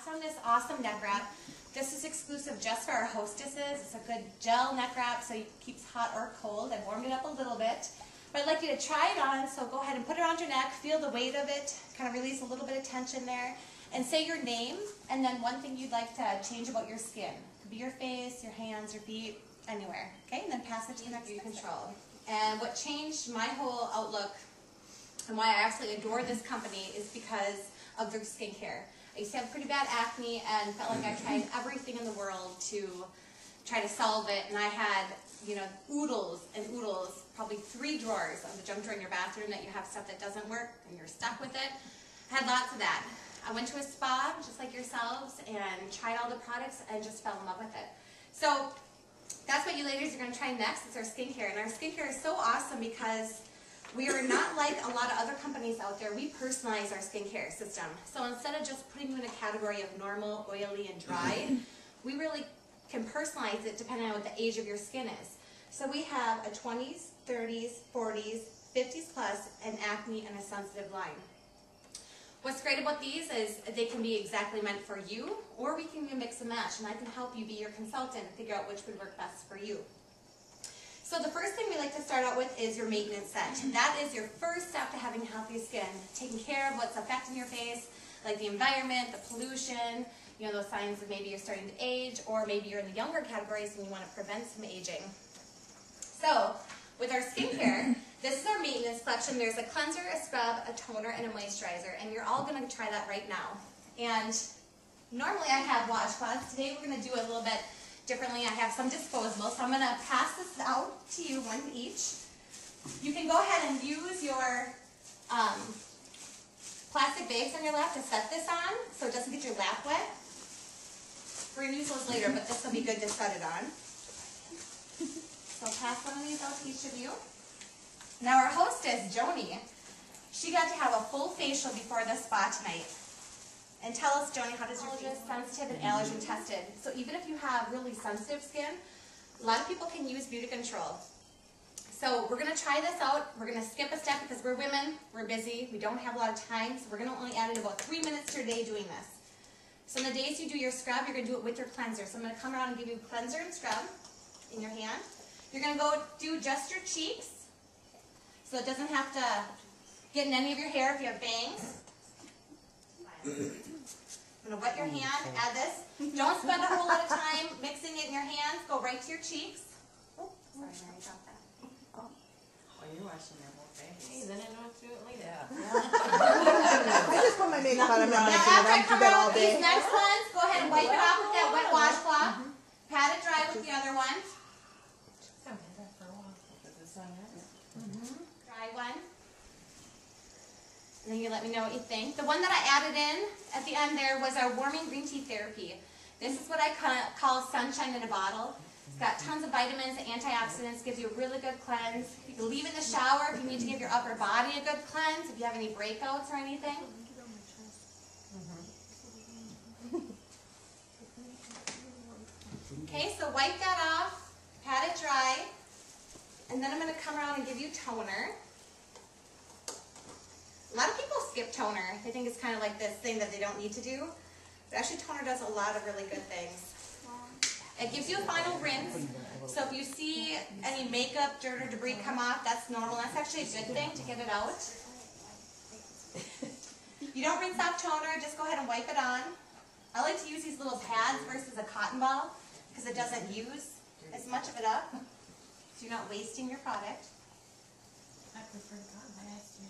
on this awesome neck wrap. This is exclusive just for our hostesses. It's a good gel neck wrap, so it keeps hot or cold. I warmed it up a little bit. But I'd like you to try it on, so go ahead and put it around your neck, feel the weight of it, kind of release a little bit of tension there, and say your name, and then one thing you'd like to change about your skin. It could be your face, your hands, your feet, anywhere. Okay, and then pass it to the next control. And what changed my whole outlook and why I absolutely adore this company is because of their skincare. I used to have pretty bad acne and felt like I tried everything in the world to try to solve it, and I had, you know, oodles and oodles, probably 3 drawers of the junk drawer in your bathroom that you have stuff that doesn't work and you're stuck with it. I had lots of that. I went to a spa, just like yourselves, and tried all the products and just fell in love with it. So that's what you ladies are going to try next. It's our skincare, and our skincare is so awesome because we are not like a lot of other companies out there. We personalize our skincare system. So instead of just putting you in a category of normal, oily, and dry, we really can personalize it depending on what the age of your skin is. So we have a 20s, 30s, 40s, 50s plus, and acne and a sensitive line. What's great about these is they can be exactly meant for you, or we can mix and match, and I can help you be your consultant and figure out which would work best for you. So the first thing we like to start out with is your maintenance set. That is your first step to having healthy skin, taking care of what's affecting your face, like the environment, the pollution, you know, those signs that maybe you're starting to age, or maybe you're in the younger categories and you want to prevent some aging. So with our skincare, this is our maintenance collection. There's a cleanser, a scrub, a toner, and a moisturizer, and you're all going to try that right now. And normally I have washcloths. Today we're going to do it a little bit differently. I have some disposable, so I'm going to pass this out to you, one each. You can go ahead and use your plastic bags on your lap to set this on so it doesn't get your lap wet. We're going to use those later, but this will be good to set it on. So I'll pass one of these out to each of you. Now our hostess, Joni, she got to have a full facial before the spa tonight. And tell us, Joni, how does your face? Sensitive and allergen tested. So even if you have really sensitive skin, a lot of people can use beauty control. So we're going to try this out. We're going to skip a step because we're women, we're busy, we don't have a lot of time, so we're going to only add in about 3 minutes to your day doing this. So in the days you do your scrub, you're going to do it with your cleanser. So I'm going to come around and give you cleanser and scrub in your hand. You're going to go do just your cheeks, so it doesn't have to get in any of your hair if you have bangs. I'm going to wet your hand, add this. Don't spend a whole lot of time mixing it in your hands. Go right to your cheeks. Oh, sorry, Mary, drop that. Oh, you're washing your whole face. Hey, then I don't have to do it like that. I just put my makeup on. I'm not Now making it. after I I do come that out all with these day. next ones, go ahead and wipe it off with that wet washcloth. Pat it dry with the other one. Dry one. And then you let me know what you think. The one that I added in at the end there was our warming green tea therapy. This is what I call sunshine in a bottle. It's got tons of vitamins, antioxidants, gives you a really good cleanse. You can leave it in the shower if you need to give your upper body a good cleanse, if you have any breakouts or anything. Okay, so wipe that off, pat it dry, and then I'm going to come around and give you toner. A lot of people skip toner. They think it's kind of like this thing that they don't need to do. But actually toner does a lot of really good things. It gives you a final rinse. So if you see any makeup, dirt, or debris come off, that's normal. That's actually a good thing to get it out. You don't rinse off toner, just go ahead and wipe it on. I like to use these little pads versus a cotton ball because it doesn't use as much of it up. So you're not wasting your product. I prefer cotton. I asked you.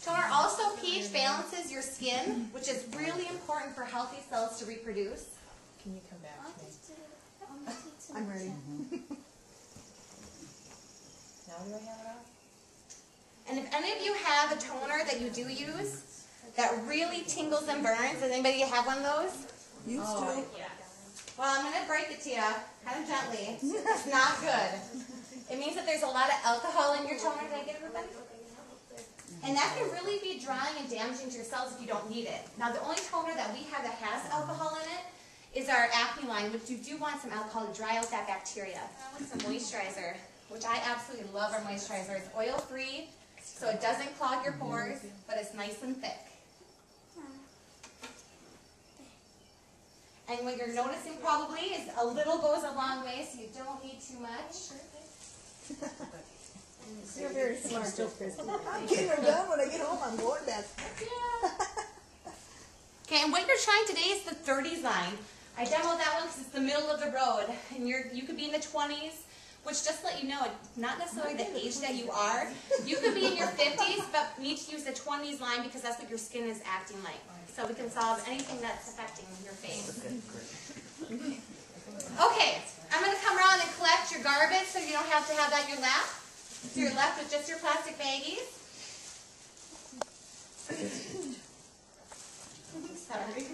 Toner also pH balances your skin, which is really important for healthy cells to reproduce. Can you come back to me? I'm ready. Now do I have it off? And if any of you have a toner that you do use that really tingles and burns, does anybody have one of those? Used to. Well, I'm going to break it to you, kind of gently. It's not good. It means that there's a lot of alcohol in your toner. Did I get everybody? And that can really be drying and damaging to your cells if you don't need it. Now, the only toner that we have that has alcohol in it is our acne line, which you do want some alcohol to dry out that bacteria. I want some moisturizer, which I absolutely love our moisturizer. It's oil-free, So it doesn't clog your pores, but it's nice and thick. And what you're noticing probably is a little goes a long way, so you don't need too much. You're very smart, Kristen. I'm getting her done when I get home. I'm going back. Okay, and what you're trying today is the 30s line. I demoed that one because it's the middle of the road, and you could be in the 20s, which just to let you know, not necessarily the age that you are. You could be in your 50s, but need to use the 20s line because that's what your skin is acting like. So we can solve anything that's affecting your face. Okay, I'm going to come around and collect your garbage so you don't have to have that in your lap. So you're left with just your plastic baggies. Sorry.